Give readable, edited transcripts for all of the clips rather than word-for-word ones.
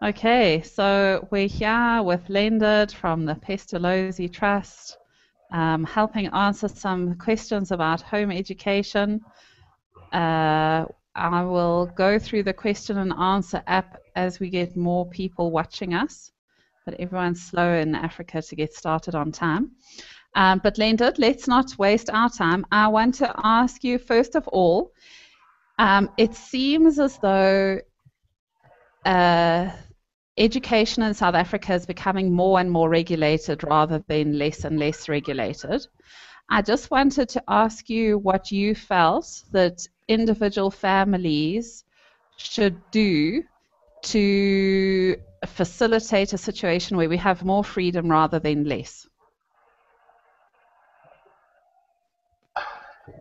Okay, so we're here with Leendert from the Pestalozzi Trust, helping answer some questions about home education. I will go through the question and answer app as we get more people watching us, but everyone's slow in Africa to get started on time. But Leendert, let's not waste our time. I want to ask you, first of all, it seems as though education in South Africa is becoming more and more regulated rather than less and less regulated. I just wanted to ask you what you felt that individual families should do to facilitate a situation where we have more freedom rather than less.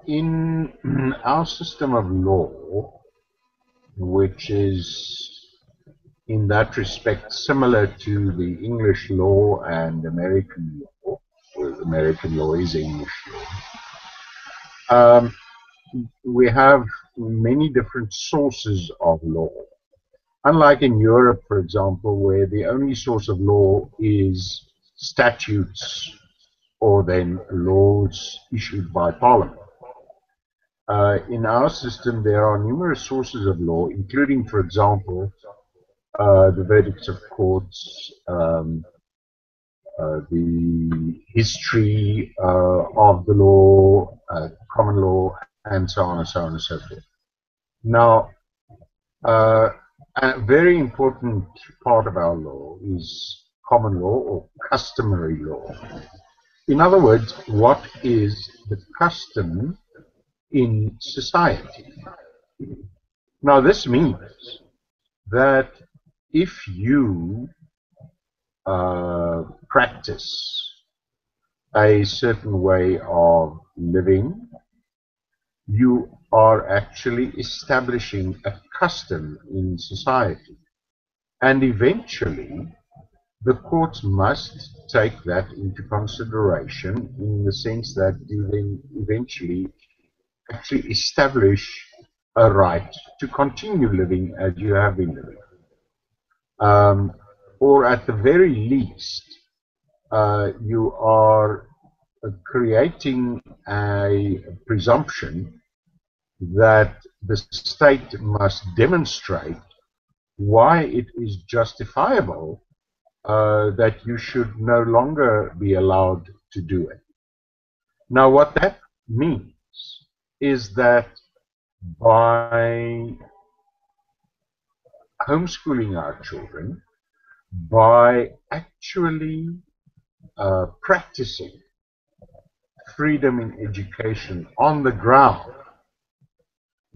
In our system of law, which is in that respect similar to the English law and American law, well, American law is English law, we have many different sources of law. Unlike in Europe, for example, where the only source of law is statutes or then laws issued by Parliament. In our system, there are numerous sources of law, including, for example, the verdicts of courts, the history of the law, common law, and so on and so on and so forth. Now, a very important part of our law is common law or customary law. In other words, what is the custom in society? Now, this means that if you practice a certain way of living, you are actually establishing a custom in society. And eventually, the courts must take that into consideration in the sense that you then eventually actually establish a right to continue living as you have been living. Or at the very least, you are creating a presumption that the state must demonstrate why it is justifiable that you should no longer be allowed to do it. Now, what that means is that by homeschooling our children, by actually practicing freedom in education on the ground,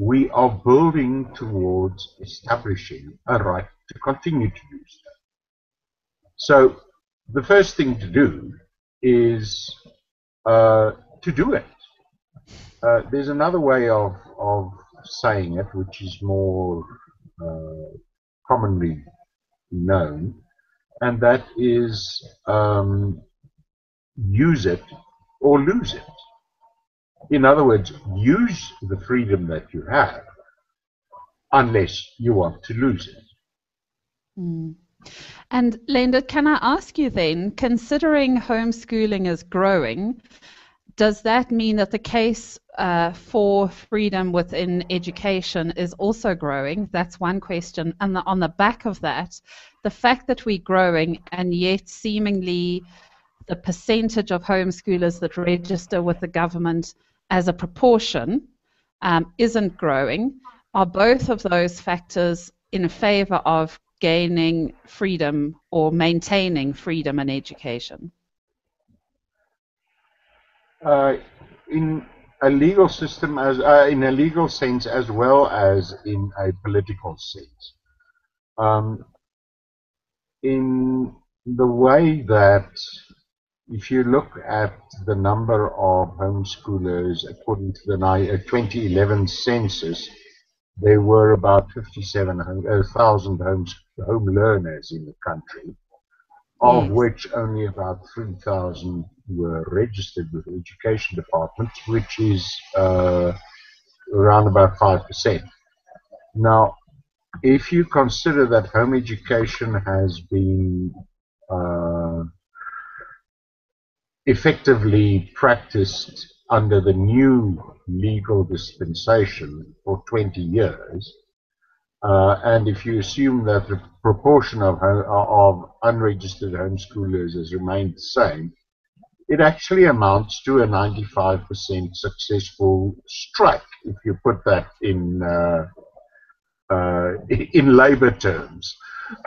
we are building towards establishing a right to continue to do so. So the first thing to do is to do it. There's another way of saying it, which is more commonly known, and that is use it or lose it. In other words, use the freedom that you have unless you want to lose it. Mm. And Leendert, can I ask you then, considering homeschooling is growing, does that mean that the case for freedom within education is also growing? That's one question. And on the back of that, the fact that we're growing and yet seemingly the percentage of homeschoolers that register with the government as a proportion isn't growing, are both of those factors in favor of gaining freedom or maintaining freedom in education? In a legal system, in a legal sense, as well as in a political sense, in the way that if you look at the number of homeschoolers according to the 2011 census, there were about 57,000 home learners in the country, of Yes. which only about 3,000 were registered with the education department, which is around about 5%. Now, if you consider that home education has been effectively practiced under the new legal dispensation for 20 years, and if you assume that the proportion of unregistered homeschoolers has remained the same, it actually amounts to a 95% successful strike, if you put that in labor terms.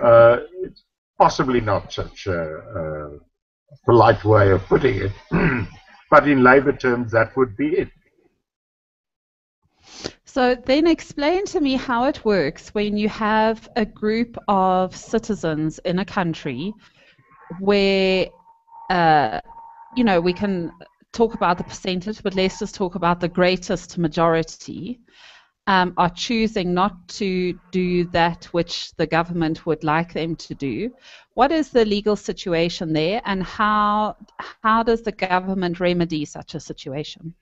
It's possibly not such a polite way of putting it, but in labor terms, that would be it. So then explain to me how it works when you have a group of citizens in a country where, we can talk about the percentage, but let's just talk about the greatest majority are choosing not to do that which the government would like them to do. What is the legal situation there, and how does the government remedy such a situation?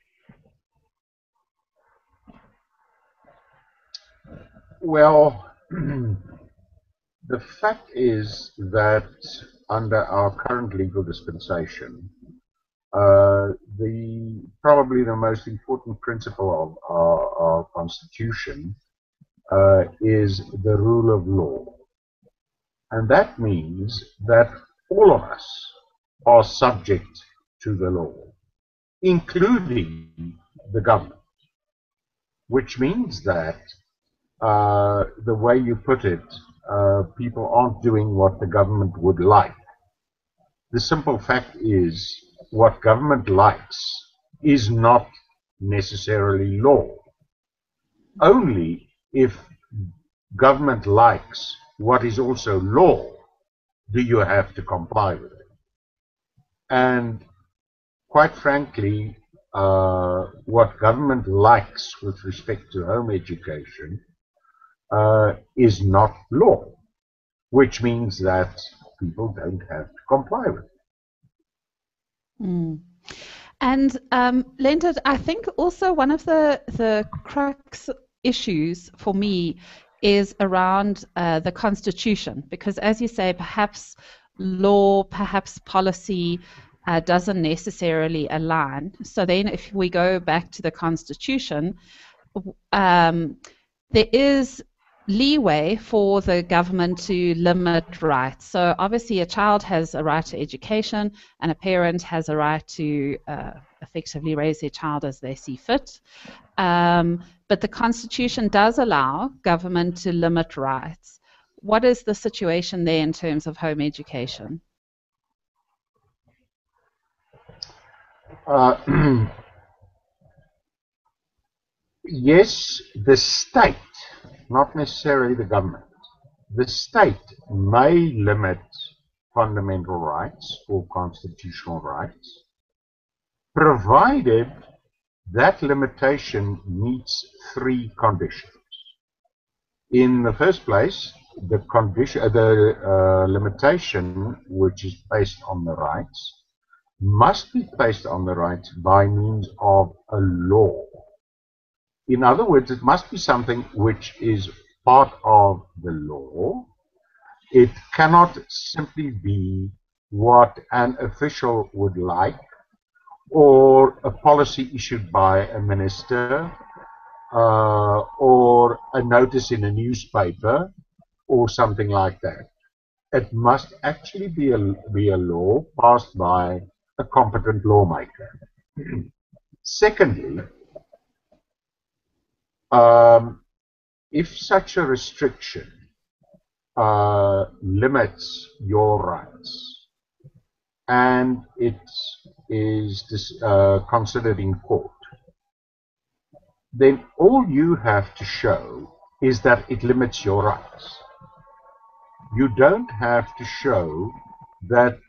Well, the fact is that under our current legal dispensation, probably the most important principle of our Constitution is the rule of law. And that means that all of us are subject to the law, including the government, which means that the way you put it, people aren't doing what the government would like. The simple fact is, what government likes is not necessarily law. Only if government likes what is also law do you have to comply with it. And quite frankly, what government likes with respect to home education is not law, which means that people don't have to comply with it. Mm. And Leendert, I think also one of the crux issues for me is around the Constitution, because as you say, perhaps law, perhaps policy doesn't necessarily align. So then if we go back to the Constitution, there is leeway for the government to limit rights. So obviously a child has a right to education and a parent has a right to effectively raise their child as they see fit. But the Constitution does allow government to limit rights. What is the situation there in terms of home education? Yes, the state, not necessarily the government, the state may limit fundamental rights or constitutional rights, provided that limitation meets three conditions. In the first place, the limitation which is placed on the rights must be placed on the rights by means of a law. In other words, it must be something which is part of the law. It cannot simply be what an official would like, or a policy issued by a minister, or a notice in a newspaper, or something like that. It must actually be a law passed by a competent lawmaker. Secondly, if such a restriction limits your rights and it is considered in court, then all you have to show is that it limits your rights. You don't have to show that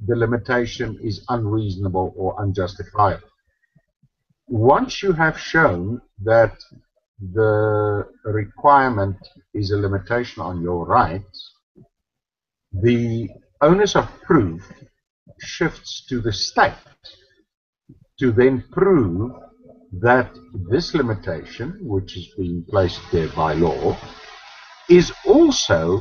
the limitation is unreasonable or unjustifiable. Once you have shown that the requirement is a limitation on your rights, the onus of proof shifts to the state to then prove that this limitation, which is being placed there by law, is also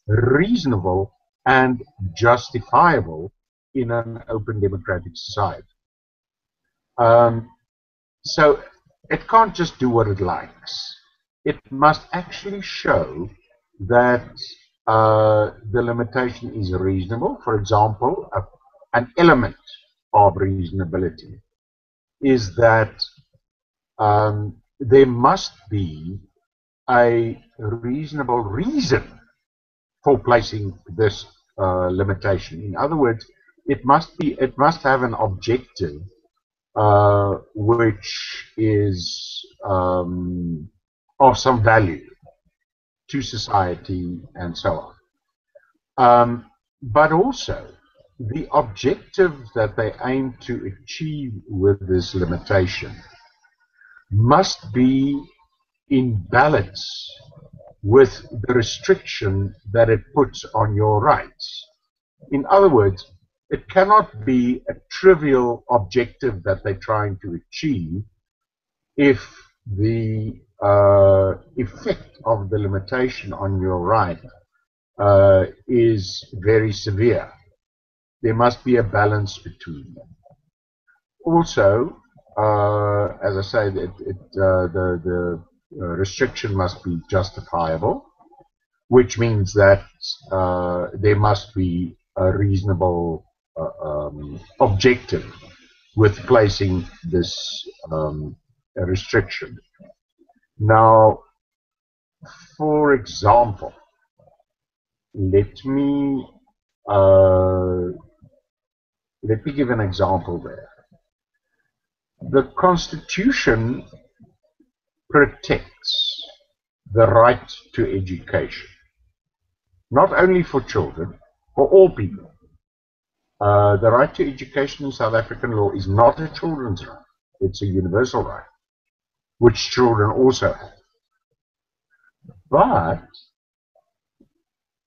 reasonable and justifiable in an open democratic society. So it can't just do what it likes. It must actually show that the limitation is reasonable. For example, an element of reasonability is that there must be a reasonable reason for placing this limitation. In other words, it must have an objective which is of some value to society and so on. But also, the objective that they aim to achieve with this limitation must be in balance with the restriction that it puts on your rights. In other words, it cannot be a trivial objective that they're trying to achieve if the effect of the limitation on your right is very severe. There must be a balance between them. Also, as I say, the restriction must be justifiable, which means that there must be a reasonable objective with placing this restriction. Now, for example, let me give an example there. The Constitution protects the right to education, not only for children, for all people. The right to education in South African law is not a children's right. It's a universal right, which children also have. But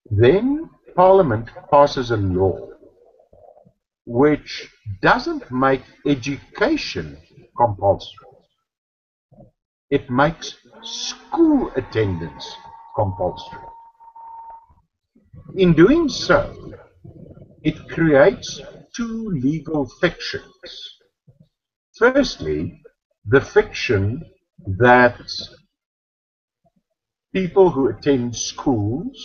then Parliament passes a law which doesn't make education compulsory. It makes school attendance compulsory. In doing so, it creates two legal fictions. Firstly, the fiction that people who attend schools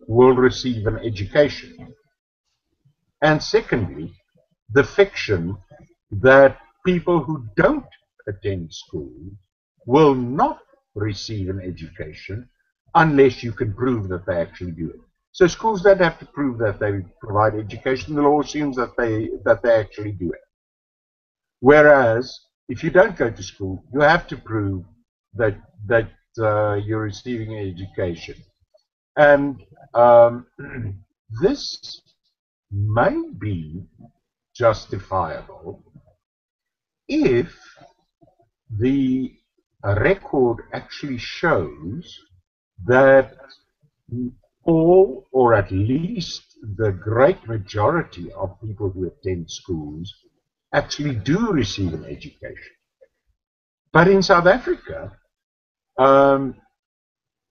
will receive an education. And secondly, the fiction that people who don't attend school will not receive an education unless you can prove that they actually do it. So schools don't have to prove that they provide education. The law assumes that they actually do it. Whereas if you don't go to school, you have to prove that you're receiving an education. And this may be justifiable if the record actually shows that all, or at least the great majority of people who attend schools actually do receive an education. But in South Africa,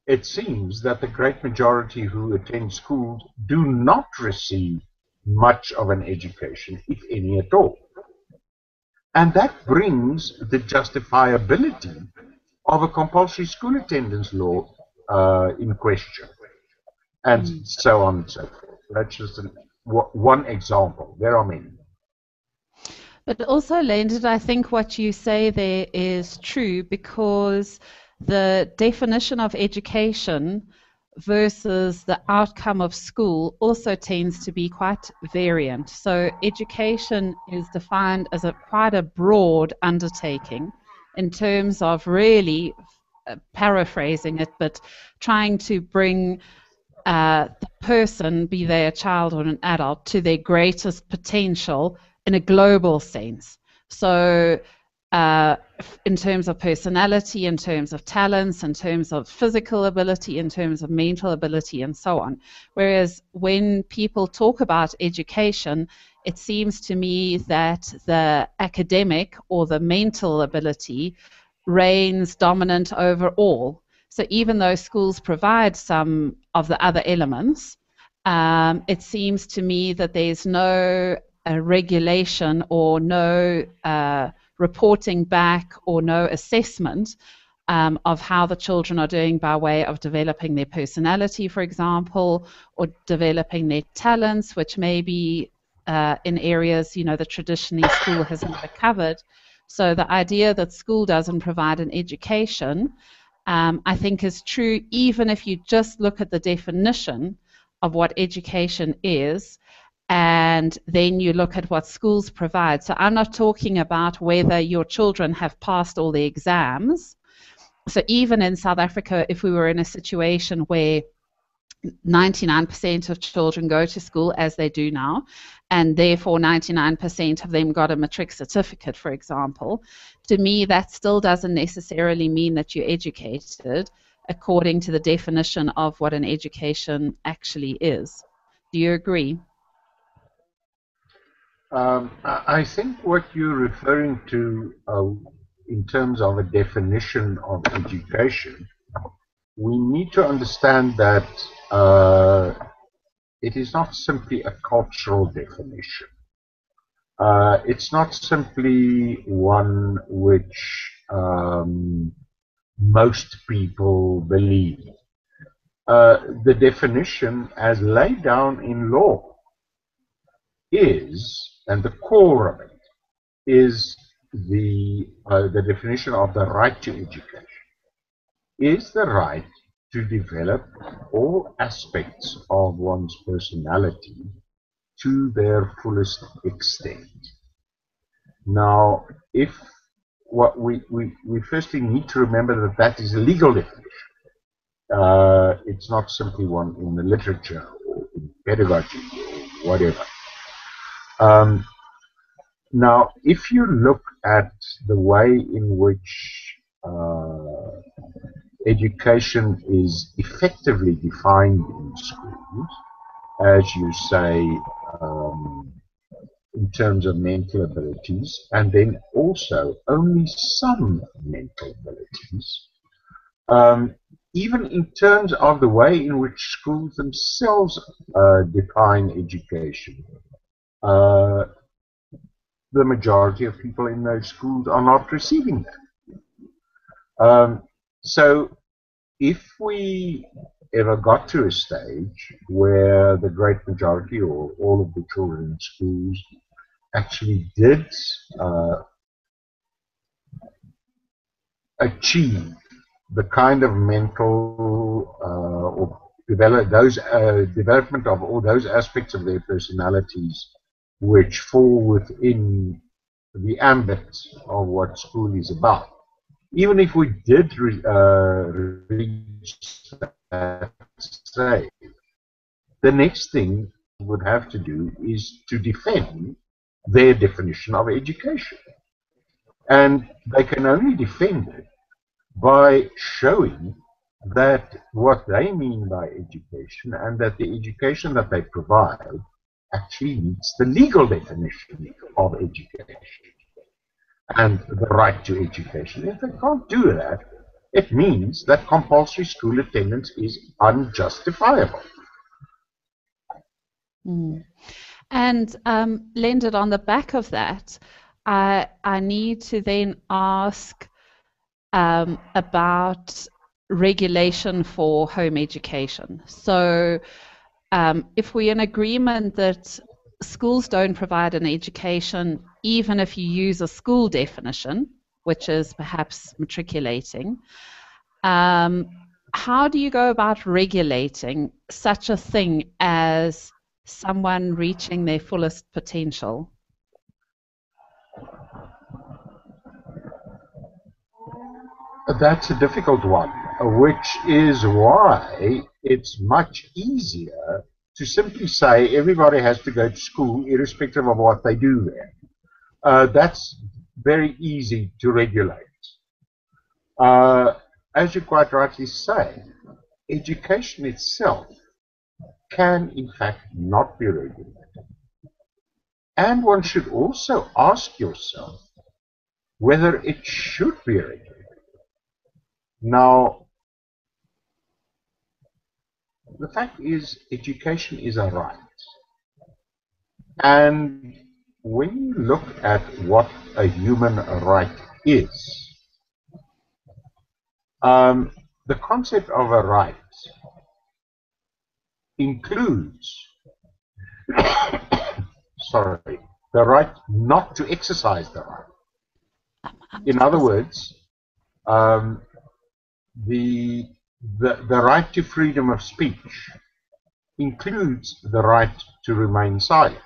it seems that the great majority who attend schools do not receive much of an education, if any at all. And that brings the justifiability of a compulsory school attendance law in question, and so on and so forth. That's just one example. There are many. But also, Leendert, I think what you say there is true, because the definition of education versus the outcome of school also tends to be quite variant. So education is defined as quite a broad undertaking in terms of really, paraphrasing it, but trying to bring the person, be they a child or an adult, to their greatest potential in a global sense. So in terms of personality, in terms of talents, in terms of physical ability, in terms of mental ability, and so on. Whereas when people talk about education, it seems to me that the academic or the mental ability reigns dominant over all. So even though schools provide some of the other elements, it seems to me that there's no regulation or no reporting back or no assessment of how the children are doing by way of developing their personality, for example, or developing their talents, which may be in areas, that traditionally school has never covered. So the idea that school doesn't provide an education, I think is true even if you just look at the definition of what education is, and then you look at what schools provide. So I'm not talking about whether your children have passed all the exams. So even in South Africa, if we were in a situation where 99% of children go to school, as they do now, and therefore 99% of them got a matric certificate, for example, to me that still doesn't necessarily mean that you're educated according to the definition of what an education actually is. Do you agree? I think what you're referring to in terms of a definition of education, we need to understand that it is not simply a cultural definition. It's not simply one which most people believe. The definition as laid down in law is, and the core of it, is the definition of the right to education, is the right to develop all aspects of one's personality to their fullest extent. Now, if what we firstly need to remember that is a legal definition. It's not simply one in the literature or in pedagogy or whatever. Now, if you look at the way in which education is effectively defined in schools, as you say, in terms of mental abilities, and then also only some mental abilities, even in terms of the way in which schools themselves define education, the majority of people in those schools are not receiving that. So if we ever got to a stage where the great majority or all of the children in schools actually did achieve the kind of mental or development of all those aspects of their personalities which fall within the ambit of what school is about. Even if we did reach that stage, the next thing we would have to do is to defend their definition of education. And they can only defend it by showing that what they mean by education and that the education that they provide actually meets the legal definition of education and the right to education. If they can't do that, it means that compulsory school attendance is unjustifiable. And Leendert, on the back of that, I need to then ask about regulation for home education. So if we're in agreement that schools don't provide an education, even if you use a school definition, which is perhaps matriculating, how do you go about regulating such a thing as someone reaching their fullest potential? That's a difficult one, which is why it's much easier to simply say everybody has to go to school irrespective of what they do there. That's very easy to regulate. As you quite rightly say, education itself can in fact not be regulated. And one should also ask yourself whether it should be regulated. Now, the fact is, education is a right. And when you look at what a human right is, the concept of a right includes, sorry, the right not to exercise the right. In other words, the right to freedom of speech includes the right to remain silent.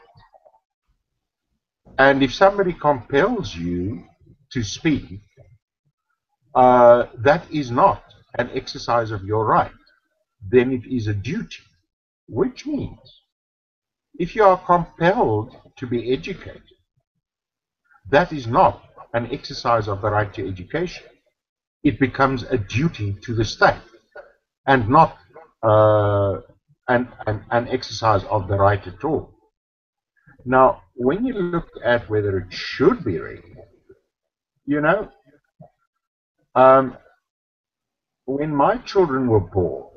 And if somebody compels you to speak, that is not an exercise of your right. Then it is a duty, which means if you are compelled to be educated, that is not an exercise of the right to education. It becomes a duty to the state and not an exercise of the right at all. Now, when you look at whether it should be regulated, you know, when my children were born,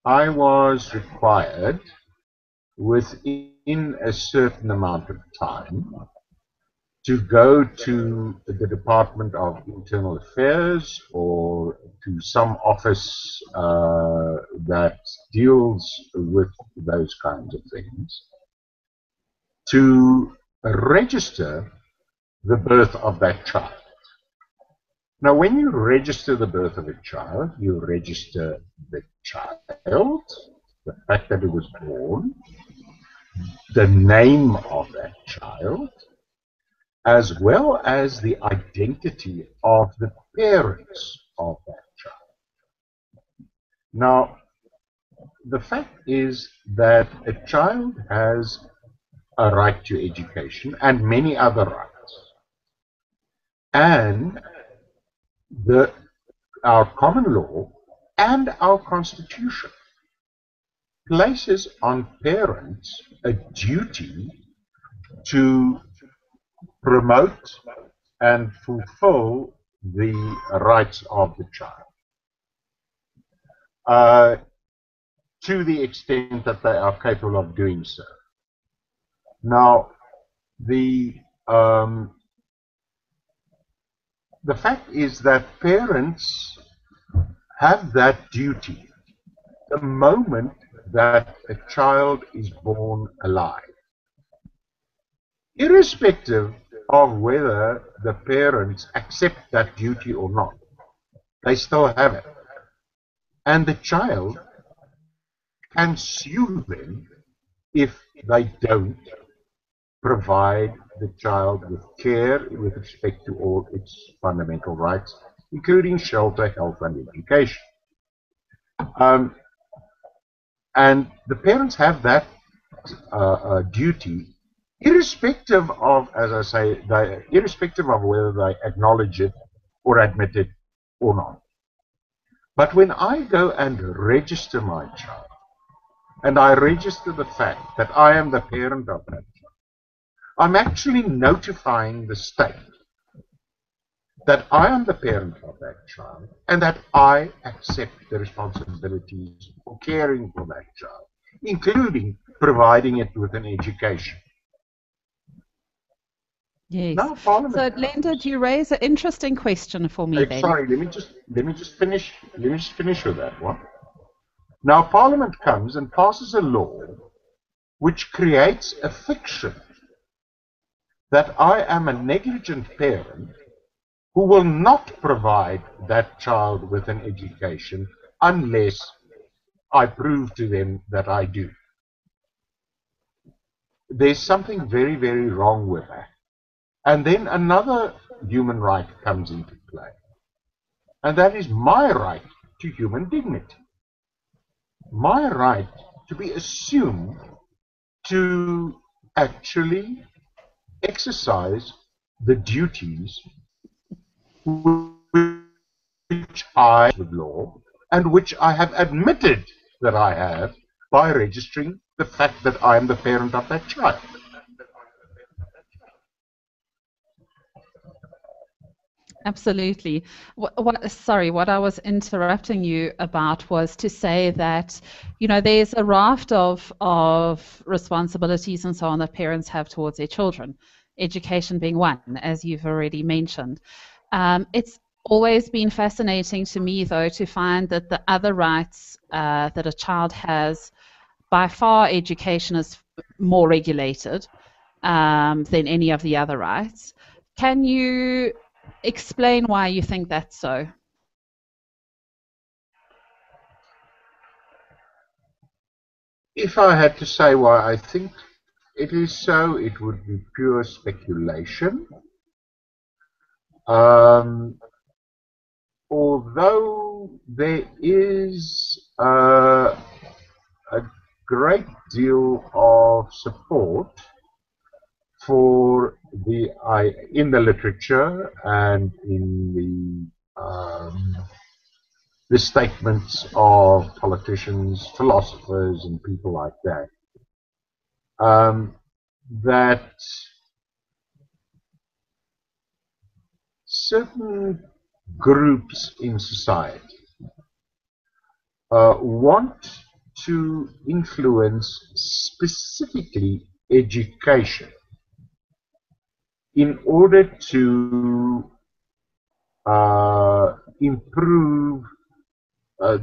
I was required within a certain amount of time to go to the Department of Internal Affairs or to some office that deals with those kinds of things to register the birth of that child. Now, when you register the birth of a child, you register the child, the fact that it was born, the name of that child, as well as the identity of the parents of that child. Now, the fact is that a child has a right to education and many other rights. And our common law and our constitution places on parents a duty to promote and fulfill the rights of the child to the extent that they are capable of doing so. Now, the fact is that parents have that duty the moment that a child is born alive, irrespective of whether the parents accept that duty or not. They still have it. And the child can sue them if they don't provide the child with care with respect to all its fundamental rights, including shelter, health, and education. And the parents have that duty, irrespective of, as I say, irrespective of whether they acknowledge it or admit it or not. But when I go and register my child, and I register the fact that I am the parent of that child, I'm actually notifying the state that I am the parent of that child and that I accept the responsibilities for caring for that child, including providing it with an education. Yes. Now, Parliament. So, Leendert, you raise an interesting question for me. Sorry, let me just finish with that one. Now, Parliament comes and passes a law which creates a fiction that I am a negligent parent who will not provide that child with an education unless I prove to them that I do. There's something very, very wrong with that. And then another human right comes into play, and that is my right to human dignity. My right to be assumed to actually exercise the duties which I with law and which I have admitted that I have by registering the fact that I am the parent of that child. Absolutely. Sorry, what I was interrupting you about was to say that, there's a raft of responsibilities and so on that parents have towards their children, education being one, as you've already mentioned. It's always been fascinating to me, though, to find that the other rights that a child has, by far, education is more regulated than any of the other rights. Can you explain why you think that's so? If I had to say why I think it is so, it would be pure speculation. Although there is a great deal of support for in the literature and in the statements of politicians, philosophers, and people like that, that certain groups in society want to influence specifically education in order to improve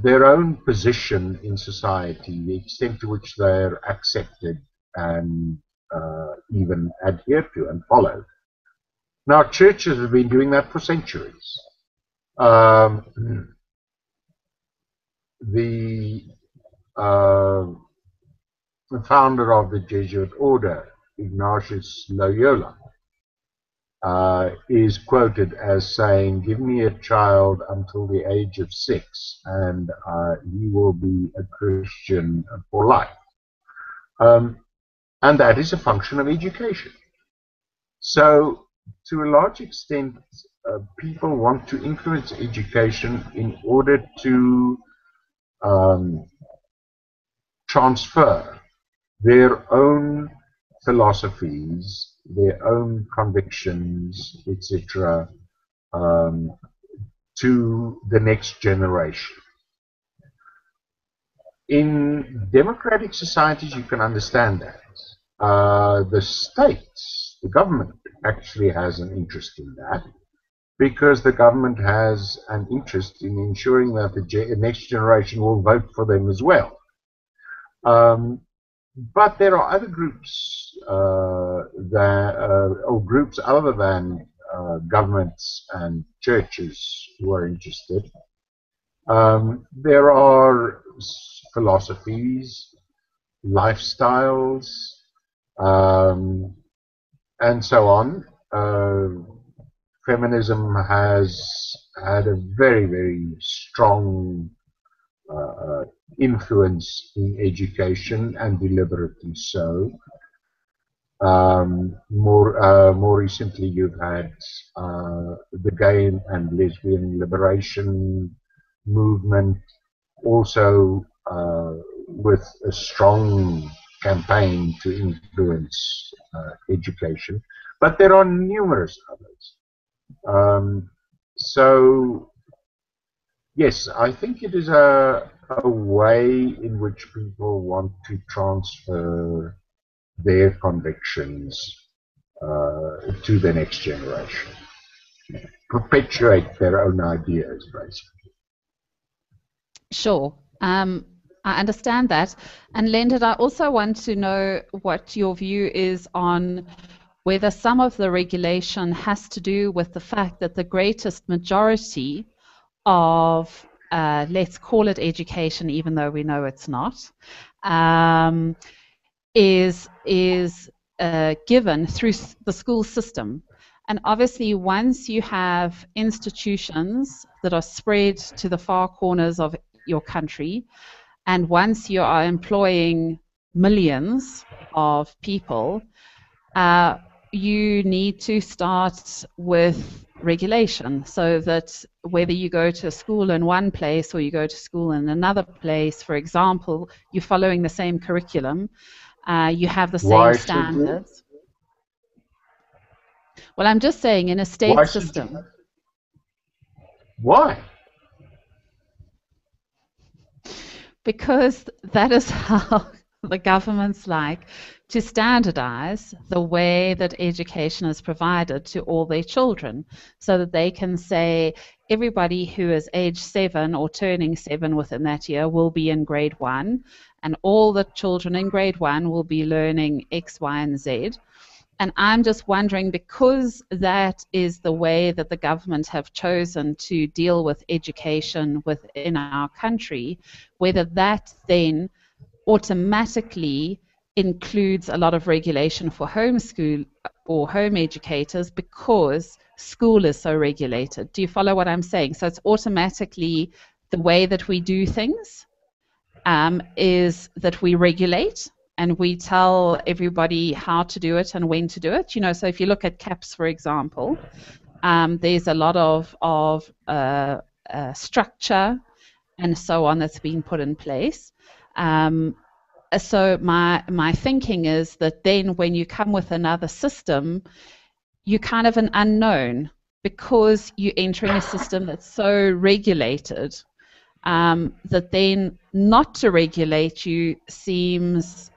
their own position in society, the extent to which they're accepted and even adhered to and followed. Now, churches have been doing that for centuries. The founder of the Jesuit order, Ignatius Loyola, is quoted as saying, "Give me a child until the age of 6 and he will be a Christian for life." And that is a function of education. So, to a large extent, people want to influence education in order to transfer their own philosophies, their own convictions, etc., to the next generation. In democratic societies, you can understand that. The states, the government, actually has an interest in that, because the government has an interest in ensuring that the next generation will vote for them as well. But there are other groups or groups other than governments and churches who are interested. There are philosophies, lifestyles, and so on. Feminism has had a very, very strong influence in education, and deliberately so. More recently, you've had the gay and lesbian liberation movement, also with a strong campaign to influence education. But there are numerous others. So, yes, I think it is a way in which people want to transfer their convictions to the next generation, perpetuate their own ideas, basically. Sure. I understand that. And Leendert, I also want to know what your view is on whether some of the regulation has to do with the fact that the greatest majority of, let's call it education, even though we know it's not, is given through the school system. And obviously, once you have institutions that are spread to the far corners of your country, and once you are employing millions of people, you need to start with regulation, so that whether you go to school in one place or you go to school in another place, for example, you're following the same curriculum, you have the same standards. Well, I'm just saying, in a state system, Why? Because that is how the governments like to standardize the way that education is provided to all their children, so that they can say everybody who is age 7 or turning 7 within that year will be in grade 1, and all the children in grade 1 will be learning X, Y, and Z. And I'm just wondering, because that is the way that the government have chosen to deal with education within our country, whether that then automatically includes a lot of regulation for homeschool or home educators because school is so regulated. Do you follow what I'm saying? So it's automatically the way that we do things is that we regulate and we tell everybody how to do it and when to do it. You know, so if you look at CAPS, for example, there's a lot of structure and so on that's been put in place. So my thinking is that then when you come with another system, you're kind of an unknown because you're entering a system that's so regulated that then not to regulate you seems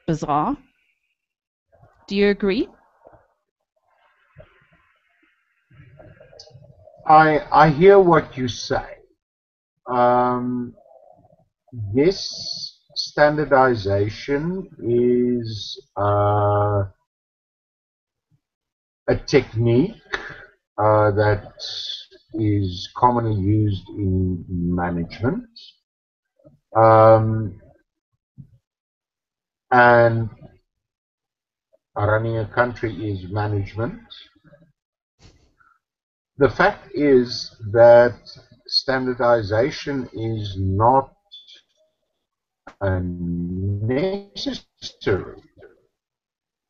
bizarre. Do you agree? I hear what you say. Yes, standardization is a technique that is commonly used in management. And running a country is management. The fact is that standardization is not a necessary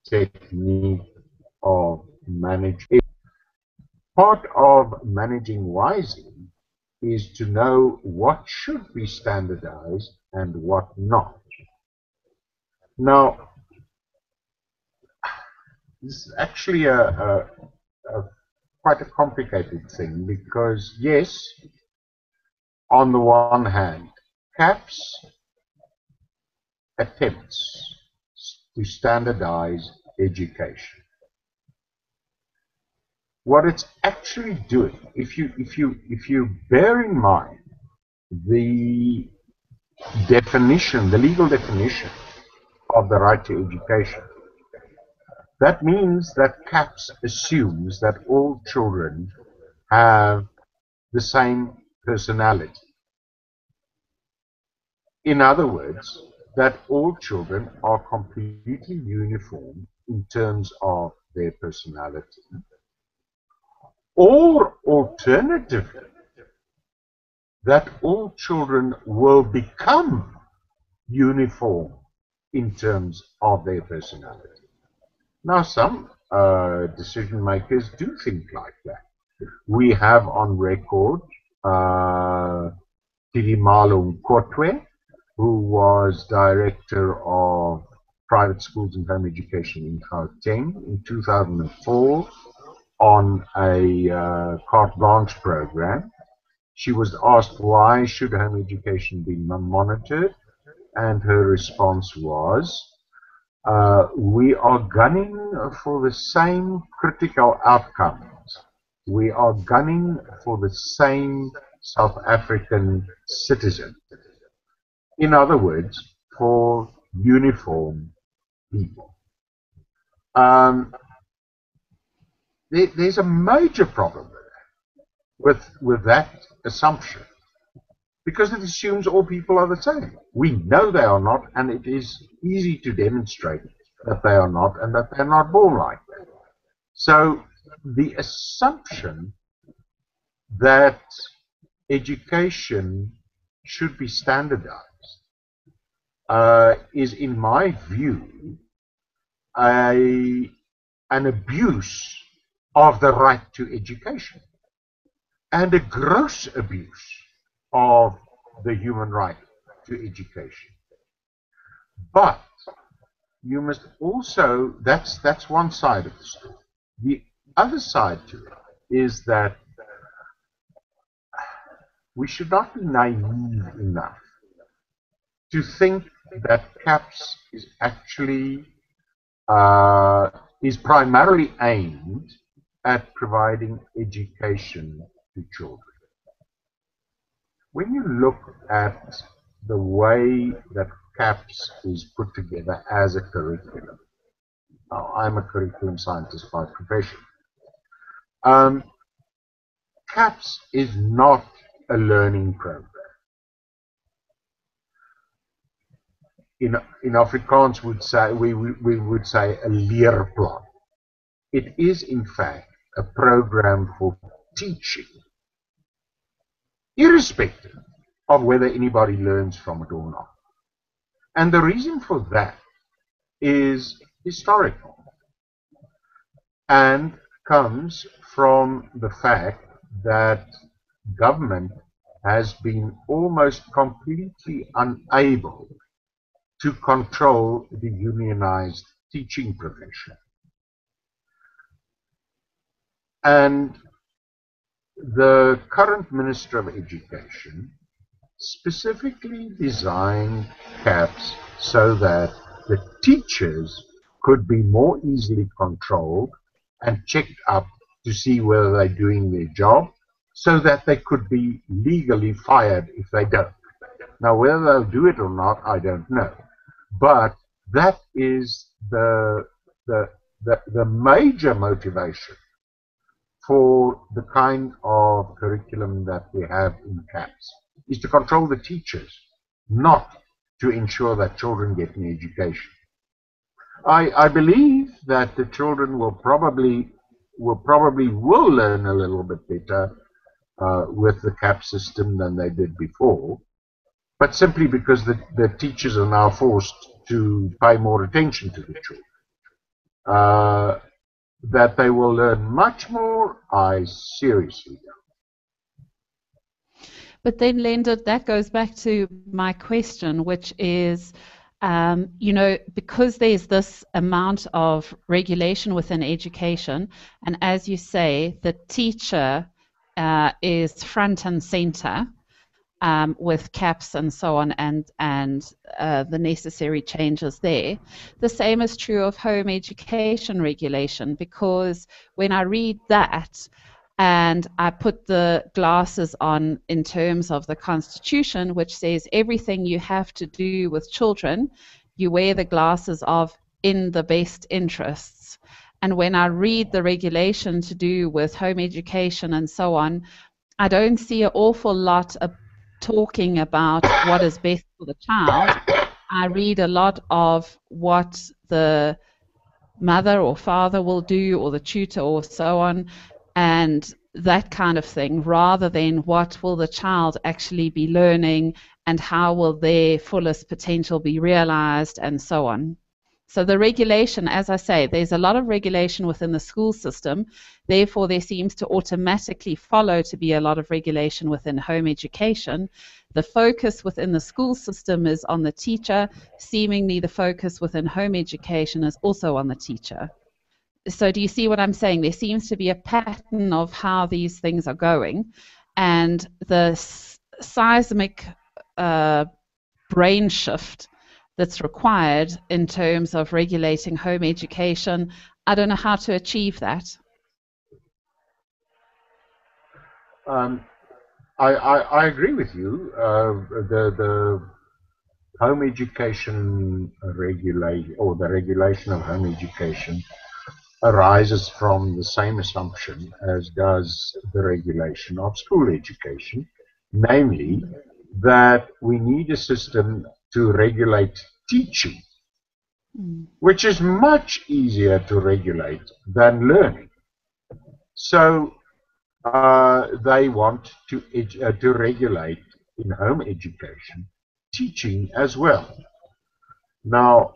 technique of management. Part of managing wisely is to know what should be standardized and what not. Now, this is actually quite a complicated thing because, yes, on the one hand, CAPS attempts to standardize education. What it's actually doing, if you bear in mind the definition, the legal definition of the right to education, that means that CAPS assumes that all children have the same personality. In other words, that all children are completely uniform in terms of their personality. Or alternatively, that all children will become uniform in terms of their personality. Now, some decision makers do think like that. We have on record Tirimalo Nkotwe, who was director of private schools and home education in Gauteng in 2004 on a carte blanche program. She was asked why should home education be monitored, and her response was, we are gunning for the same critical outcomes. We are gunning for the same South African citizen. In other words, for uniform people. There's a major problem with that assumption, because it assumes all people are the same. We know they are not, and it is easy to demonstrate that they are not, and that they're not born like that. So the assumption that education should be standardized is, in my view, an abuse of the right to education, and a gross abuse of the human right to education. But you must also, that's one side of the story. The other side to it is that we should not be naive enough to think that CAPS is actually is primarily aimed at providing education to children. When you look at the way that CAPS is put together as a curriculum, now I'm a curriculum scientist by profession, CAPS is not a learning program. In Afrikaans we would say a leerplan. It is in fact a program for teaching, irrespective of whether anybody learns from it or not. And the reason for that is historical and comes from the fact that government has been almost completely unable to control the unionized teaching profession. And the current Minister of Education specifically designed CAPS so that the teachers could be more easily controlled and checked up to see whether they're doing their job, so that they could be legally fired if they don't. Now, whether they'll do it or not, I don't know. But that is the major motivation for the kind of curriculum that we have in CAPS, is to control the teachers, not to ensure that children get an education. I believe that the children will probably learn a little bit better with the CAPS system than they did before, but simply because the teachers are now forced to pay more attention to the children. That they will learn much more, I seriously doubt. But then, Leendert, that goes back to my question, which is, you know, because there's this amount of regulation within education, and as you say, the teacher is front and center with CAPS and so on, and the necessary changes there. The same is true of home education regulation, because when I read that and I put the glasses on in terms of the Constitution, which says everything you have to do with children, you wear the glasses of in the best interests. And when I read the regulation to do with home education and so on, I don't see an awful lot of talking about what is best for the child. I read a lot of what the mother or father will do, or the tutor, or so on, and that kind of thing, rather than what will the child actually be learning and how will their fullest potential be realized, and so on. So the regulation, as I say, there's a lot of regulation within the school system. Therefore, there seems to automatically follow to be a lot of regulation within home education. The focus within the school system is on the teacher. Seemingly, the focus within home education is also on the teacher. So do you see what I'm saying? There seems to be a pattern of how these things are going. And the seismic brain shift that's required in terms of regulating home education, I don't know how to achieve that. I agree with you. The home education regulation, or the regulation of home education, arises from the same assumption as does the regulation of school education, namely that we need a system to regulate teaching, which is much easier to regulate than learning. So they want to regulate in home education teaching as well. Now,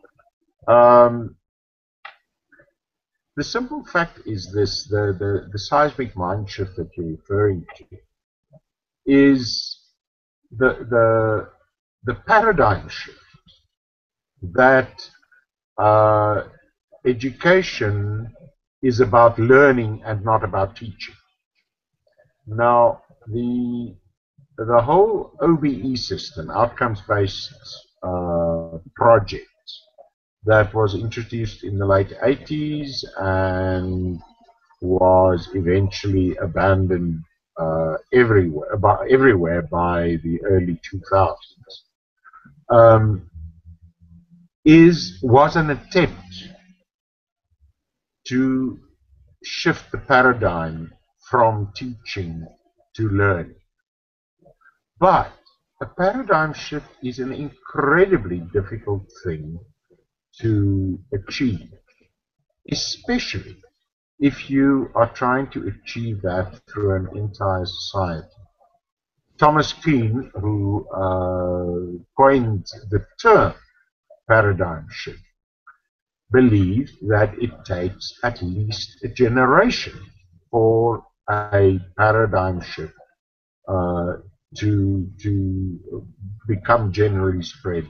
the simple fact is this: the seismic mind shift that you're referring to is the paradigm shift that education is about learning and not about teaching. Now, the the whole OBE system, outcomes-based project, that was introduced in the late 80s and was eventually abandoned everywhere by the early 2000s, was an attempt to shift the paradigm from teaching to learning. But a paradigm shift is an incredibly difficult thing to achieve, especially if you are trying to achieve that through an entire society. Thomas Kuhn, who coined the term paradigm shift, believed that it takes at least a generation for a paradigm shift to become generally spread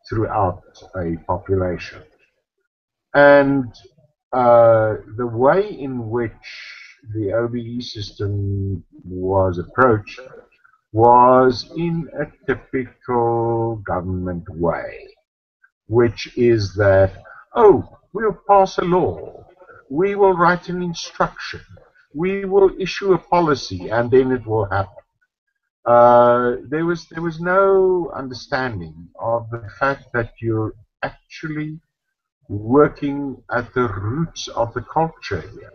throughout a population. And the way in which the OBE system was approached was in a typical government way, which is that, oh, we'll pass a law, we will write an instruction, we will issue a policy, and then it will happen. There was no understanding of the fact that you're actually working at the roots of the culture here,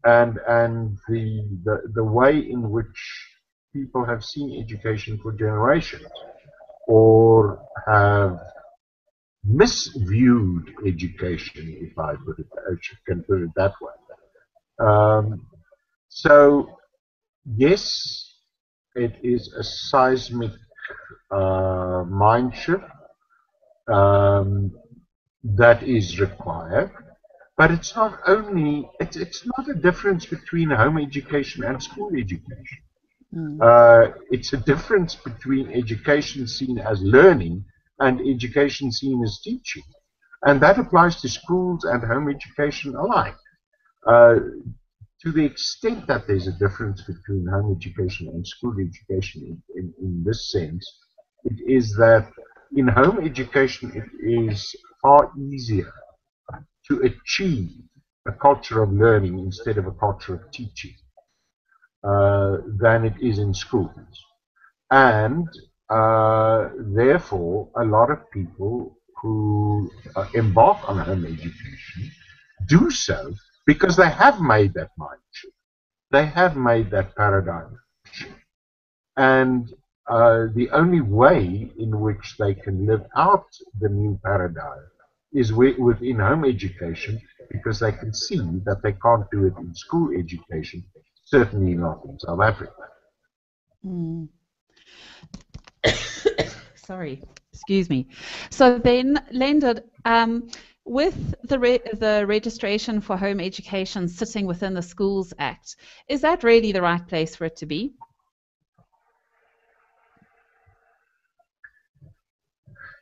and the way in which people have seen education for generations, or have misviewed education, if I can put it that way. So yes, it is a seismic mind shift that is required, but it's not only, it's not a difference between home education and school education. It's a difference between education seen as learning and education seen as teaching. And that applies to schools and home education alike. To the extent that there's a difference between home education and school education in this sense, it is that in home education it is far easier to achieve a culture of learning instead of a culture of teaching than it is in schools. And therefore, a lot of people who embark on home education do so because they have made that mind shift. They have made that paradigm shift. And the only way in which they can live out the new paradigm is within home education, because they can see that they can't do it in school education, certainly not in South Africa. Sorry, excuse me. So then, Leendert, with the registration for home education sitting within the Schools Act, is that really the right place for it to be?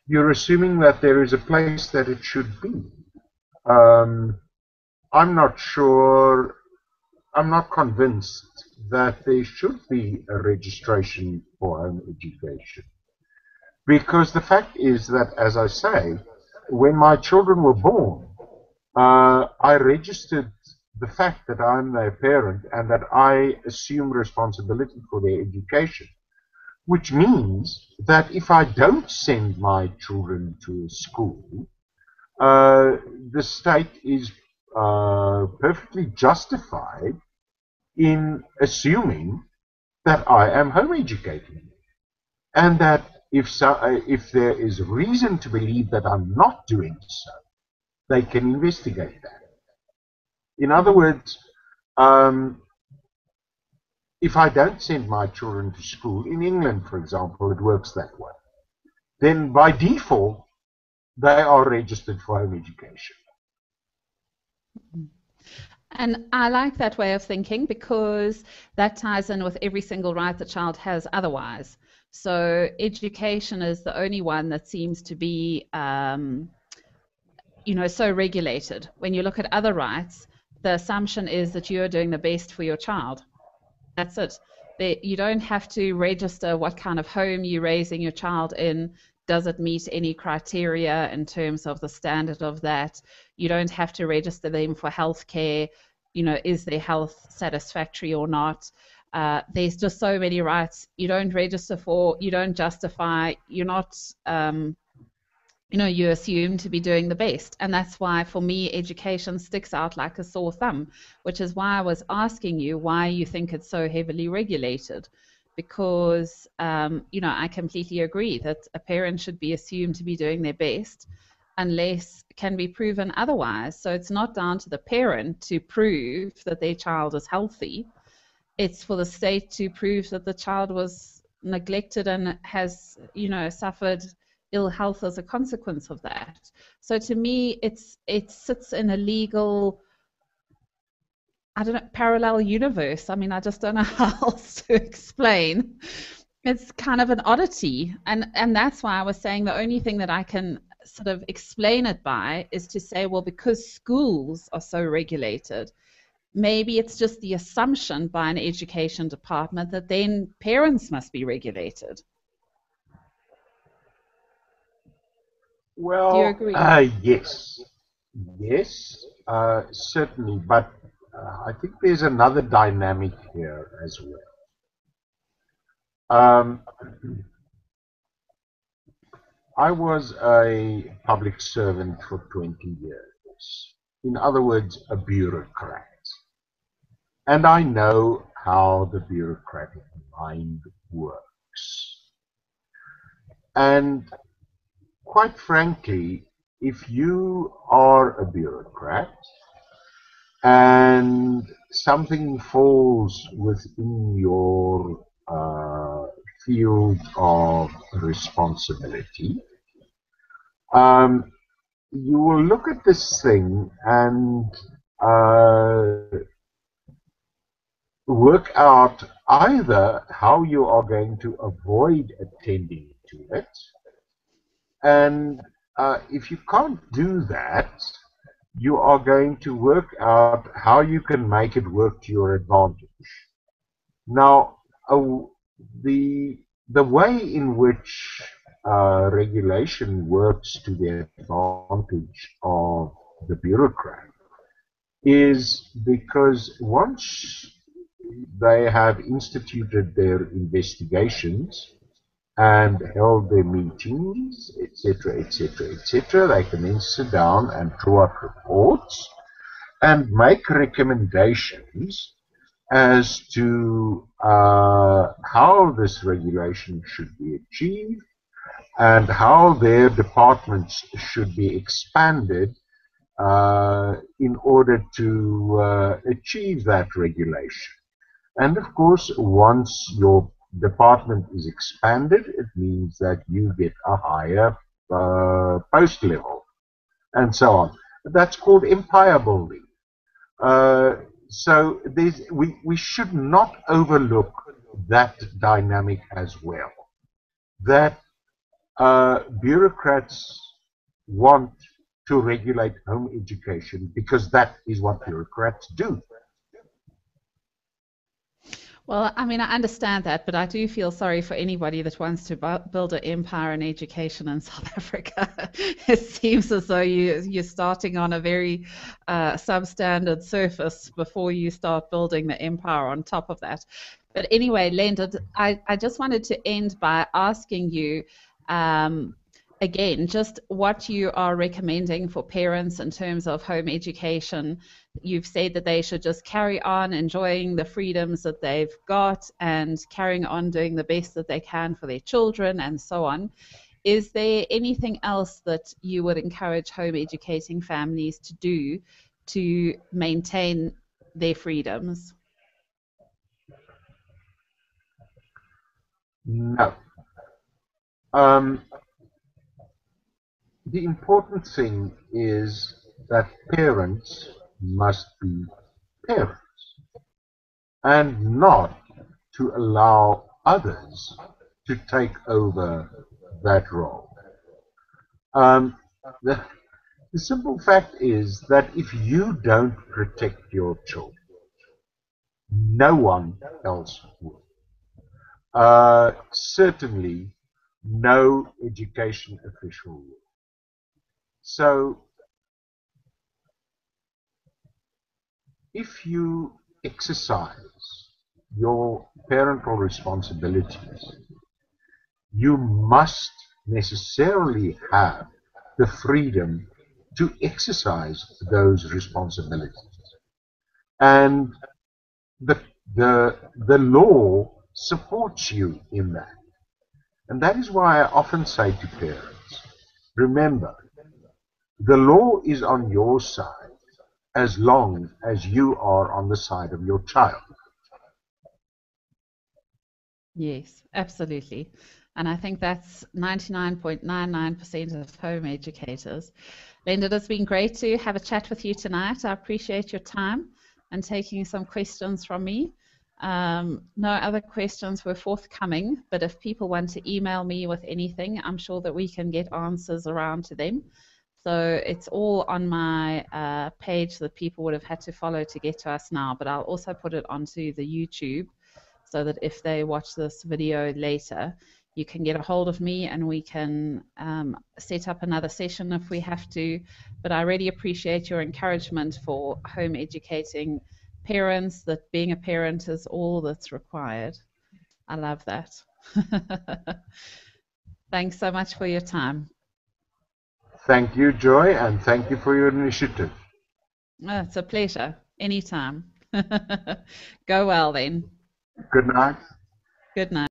You're assuming that there is a place that it should be. I'm not sure, I'm not convinced that there should be a registration for home education. Because the fact is that, as I say, when my children were born, I registered the fact that I'm their parent and that I assume responsibility for their education, which means that if I don't send my children to a school, the state is perfectly justified in assuming that I am home educating, and that if there is reason to believe that I'm not doing so, they can investigate that. In other words, if I don't send my children to school, in England, for example, it works that way, then by default, they are registered for home education. And I like that way of thinking, because that ties in with every single right the child has otherwise. So education is the only one that seems to be, so regulated. When you look at other rights, the assumption is that you're doing the best for your child. That's it. You don't have to register what kind of home you're raising your child in. Does it meet any criteria in terms of the standard of that? You don't have to register them for healthcare. Is their health satisfactory or not? There's just so many rights you don't register for, you don't justify, you're not, you assume to be doing the best. And that's why, for me, education sticks out like a sore thumb, which is why I was asking you why you think it's so heavily regulated. Because, I completely agree that a parent should be assumed to be doing their best unless it can be proven otherwise. So it's not down to the parent to prove that their child is healthy. It's for the state to prove that the child was neglected and has, suffered ill health as a consequence of that. So to me, it sits in a legal, I don't know, parallel universe. I mean, I just don't know how else to explain. It's kind of an oddity. And that's why I was saying the only thing that I can sort of explain it by is to say, well, because schools are so regulated, maybe it's just the assumption by an education department that then parents must be regulated. Do you Well, agree? yes, yes, certainly, but I think there's another dynamic here as well. I was a public servant for 20 years. In other words, a bureaucrat. And I know how the bureaucratic mind works. And quite frankly, if you are a bureaucrat and something falls within your field of responsibility, you will look at this thing and work out either how you are going to avoid attending to it, and if you can't do that, you are going to work out how you can make it work to your advantage. Now, the way in which regulation works to the advantage of the bureaucrat is because once they have instituted their investigations and held their meetings, etc., etc., etc., they can then sit down and draw up reports and make recommendations as to how this regulation should be achieved and how their departments should be expanded in order to achieve that regulation. And of course, once your department is expanded, it means that you get a higher post level, and so on. That's called empire building. So we should not overlook that dynamic as well. That bureaucrats want to regulate home education because that is what bureaucrats do. Well, I mean, I understand that, but I do feel sorry for anybody that wants to build an empire in education in South Africa. It seems as though you're starting on a very substandard surface before you start building the empire on top of that. But anyway, Leendert, I just wanted to end by asking you, again, just what you are recommending for parents in terms of home education. You've said that they should just carry on enjoying the freedoms that they've got and carrying on doing the best that they can for their children and so on. Is there anything else that you would encourage home educating families to do to maintain their freedoms? No. The important thing is that parents must be parents and not to allow others to take over that role. The simple fact is that if you don't protect your children, no one else will. certainly no education official will. So if you exercise your parental responsibilities, you must necessarily have the freedom to exercise those responsibilities. And the, the law supports you in that. And that is why I often say to parents, remember, the law is on your side as long as you are on the side of your child. Yes, absolutely. And I think that's 99.99% of home educators. Leendert, it's been great to have a chat with you tonight. I appreciate your time and taking some questions from me. No other questions were forthcoming, but if people want to email me with anything, I'm sure that we can get answers around to them. So it's all on my page that people would have had to follow to get to us now, but I'll also put it onto the YouTube so that if they watch this video later, you can get a hold of me and we can set up another session if we have to. But I really appreciate your encouragement for home educating parents, that being a parent is all that's required. I love that. Thanks so much for your time. Thank you, Joy, and thank you for your initiative. Oh, it's a pleasure. Anytime. Go well then. Good night. Good night.